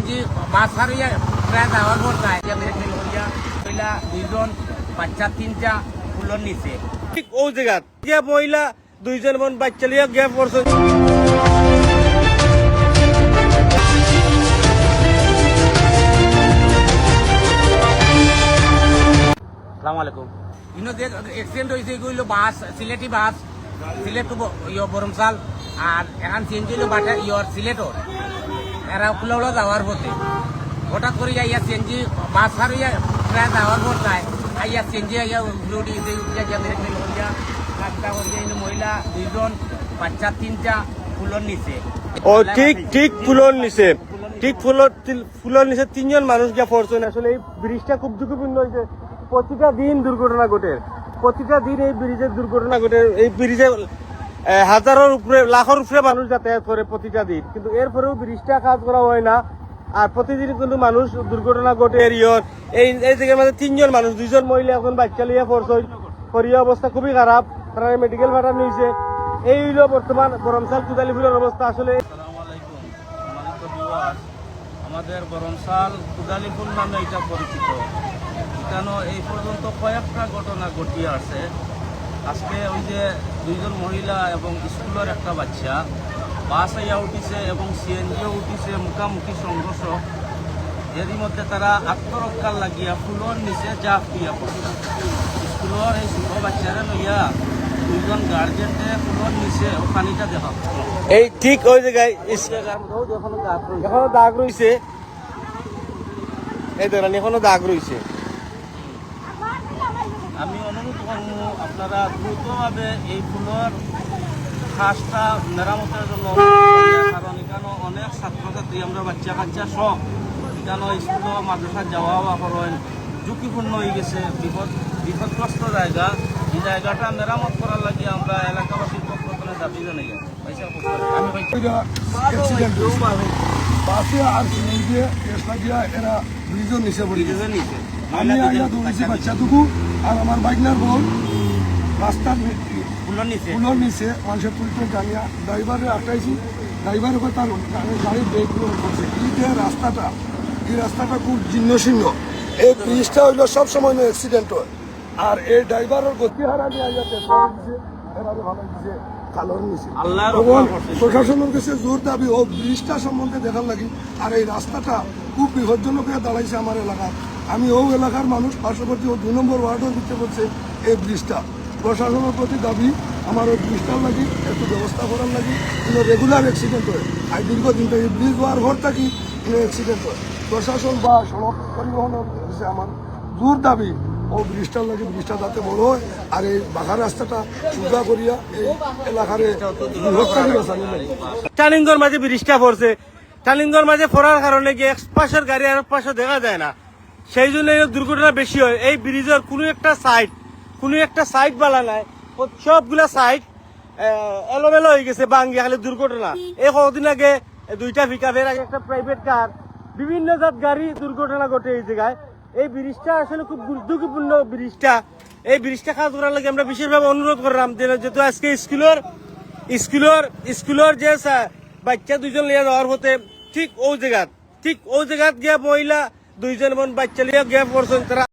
CNG বাস হারিয়ে প্রায় যাওয়ার পর যায় মহিলা দুইজন বাচ্চা তিনটা ফুলর নিচে ঠিক ও জায়গা যে মহিলা দুইজন মন বাচ্চা লিয়ে গিয়ে পড়ছে। আসসালামু আলাইকুম। ইনো যে অ্যাক্সিডেন্ট হয়েছে এগুলো বাস সিলেটি বাস সিলেট টু বরমসাল আর এখন সিএনজি হইলো বাটা সিলেটও এরা ফুলওলা যাওয়ার পথে হঠাৎ করে যাইয়া সিএনজি বাস হারিয়ে প্রায় যাওয়ার পর যায় আইয়া সিএনজি আইয়া উঠে মহিলা দুইজন বাচ্চা তিনটা ফুলর নিচে। ও ঠিক ঠিক ফুলর নিচে ঠিক ফুলর নিচে তিনজন মানুষ গিয়ে পড়ছেন। আসলে এই ব্রিজটা খুব ঝুঁকিপূর্ণ হয়েছে। প্রতিটা দিন দুর্ঘটনা ঘটে, প্রতিটা দিন এই ব্রিজের দুর্ঘটনা ঘটে। এই ব্রিজে হাজারের উপরে লাখের উপরে মানুষ যাতায়াত করে প্রতিটা দিন, কিন্তু এরপরেও ব্রিজটা কাজ করা হয় না। আর প্রতিদিন কিন্তু মানুষ দুর্ঘটনা ঘটে। এই জায়গার মধ্যে তিনজন মানুষ, দুইজন মহিলা এখন বাচ্চা লিয়ে পড়ছে। শরীর অবস্থা খুবই খারাপ, তারা মেডিকেল পাঠানো হয়েছে। এই হইল বর্তমান গরমসাল কুদালিপুরের অবস্থা। আসলে আমাদের গরমসাল কুদালিপুর নামে এটা পরিচিত। এখানে এই পর্যন্ত কয়েকটা ঘটনা ঘটিয়ে আছে। আজকে ওই যে দুইজন মহিলা এবং স্কুলের একটা বাচ্চা বাস আইয়া উঠিছে এবং সিএনজিও উঠিছে, মুখামুখি সংঘর্ষ। এরই মধ্যে তারা আত্মরক্ষার লাগিয়া ফুলর নিচে জাপ দিয়া পড়ছে। স্কুলের এই ছোট বাচ্চারা লইয়া দুইজন গার্জেনকে ফুলর নিচে ও পানিটা দেখা এই ঠিক ওই জায়গায় এখনো দাগ রয়েছে। এই দেখেন এখনো দাগ রয়েছে। আমি অনুরোধ করবো আপনারা দ্রুতভাবে এই ফুলের খাসটা মেরামতের জন্য, কারণ এখানে অনেক ছাত্রছাত্রী আমরা বাচ্চা কাচ্চা সব এখানে স্কুল মাদ্রাসা যাওয়া করেন, ঝুঁকিপূর্ণ হয়ে গেছে, বিপদগ্রস্ত জায়গা। এই জায়গাটা মেরামত করার লাগে আমরা এলাকাবাসীর পক্ষ থেকে দাবি জানাই। বাসে আর সিএনজি এসা দিয়া এরা ব্রিজও নিচে পড়ে গেছে। আমি আইয়া দৌড়েছি বাচ্চাটুকু আর আমার বাইকনার বল রাস্তার ফুলর নিচে মানুষের পুলিশে জানিয়া ড্রাইভারে আটকাইছি। ড্রাইভার উপর তার গাড়ির ব্রেক করছে। এই রাস্তাটা খুব জীর্ণশীর্ণ। এই ব্রিজটা হইলো সবসময় অ্যাক্সিডেন্ট হয়। আর এই ড্রাইভারের গতি হারা নিয়ে আইয়া পেট্রোল দিছে, এরারে ভালো দিছে কালোর নিচে। প্রশাসনের কাছে জোর দাবি ও ব্রিজটা সম্বন্ধে দেখার লাগি। আর এই রাস্তাটা খুব বিপজ্জনক হয়ে দাঁড়াইছে আমার এলাকার। আমি ও এলাকার মানুষ, পার্শ্ববর্তী ও 2 নম্বর ওয়ার্ডও দিতে করছে এই ব্রিজটা। প্রশাসনের প্রতি দাবি আমার ওই ব্রিজটার লাগি একটু ব্যবস্থা করার লাগি। কিন্তু রেগুলার অ্যাক্সিডেন্ট হয়। আর দীর্ঘদিন থেকে ব্রিজ হওয়ার ঘর থাকি অ্যাক্সিডেন্ট হয়। প্রশাসন বা সড়ক পরিবহনের কাছে আমার জোর দাবি ও ব্রিজটার লাগে, ব্রিজটা যাতে বড় হয় আর এই বাঘা রাস্তাটা সোজা করিয়া এই এলাকার টার্নিংয়ের মাঝে ব্রিজটা পড়ছে। টার্নিংয়ের মাঝে পড়ার কারণে কি এক পাশের গাড়ি আর পাশে দেখা যায় না, সেই জন্য দুর্ঘটনা বেশি হয়। এই ব্রিজের কোনো একটা সাইড বালা নাই, সবগুলা সাইড এলোমেলো হয়ে গেছে বাঙ্গি খালি দুর্ঘটনা। এই কদিন আগে 2টা পিকআপের আগে একটা প্রাইভেট কার, বিভিন্ন জাত গাড়ি দুর্ঘটনা ঘটে এই জায়গায়। এই ব্রিজটা আসলে খুব গুরুত্বপূর্ণ ব্রিজটা। এই ব্রিজটা কাজ করার লাগে আমরা বিশেষভাবে অনুরোধ করলাম যেহেতু আজকে স্কুলের যে বাচ্চা দুইজন লিয়ে যাওয়ার হতে ঠিক ও জায়গা গিয়া মহিলা দুইজন বাচ্চা লিয়ে গিয়ে পড়ছেন। তারা